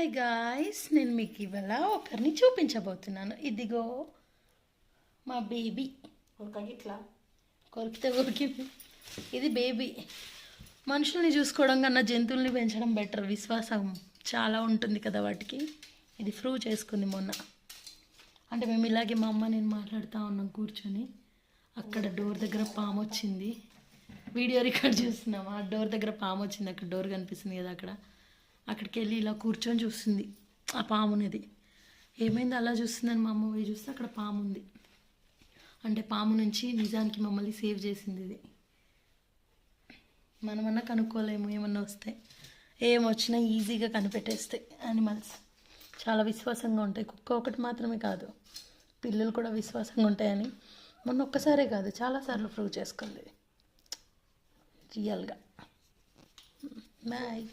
Hi guys, నేను మీకు ఇవాళ ఒకరిని చూపించబోతున్నాను. ఇదిగో మా బేబీ. ఇట్లా కొరికితే కొరికింది. ఇది బేబీ. మనుషుల్ని చూసుకోవడం కన్నా జంతువుల్ని పెంచడం బెటర్. విశ్వాసం చాలా ఉంటుంది కదా వాటికి. ఇది ప్రూవ్ చేసుకుంది మొన్న. అంటే మేము ఇలాగే మా అమ్మ నేను మాట్లాడుతూ ఉన్నాం కూర్చొని. అక్కడ డోర్ దగ్గర పాము వచ్చింది. వీడియో రికార్డ్ చూస్తున్నాం. ఆ డోర్ దగ్గర పాము వచ్చింది. అక్కడ డోర్ కనిపిస్తుంది కదా, అక్కడికి వెళ్ళి ఇలా కూర్చొని చూస్తుంది ఆ పామునిది. ఏమైంది అలా చూస్తుందని మా అమ్మ పోయి చూస్తే అక్కడ పాము ఉంది. అంటే పాము నుంచి నిజానికి మమ్మల్ని సేవ్ చేసింది ఇది. మనమన్నా కనుక్కోలేము, ఏమన్నా వస్తే ఏమొచ్చినా ఈజీగా కనిపెట్టేస్తాయి. యానిమల్స్ చాలా విశ్వాసంగా ఉంటాయి. కుక్క ఒకటి మాత్రమే కాదు, పిల్లలు కూడా విశ్వాసంగా ఉంటాయని మొన్న ఒక్కసారే కాదు చాలాసార్లు ప్రూవ్ చేసుకుంది రియల్గా. బాయ్.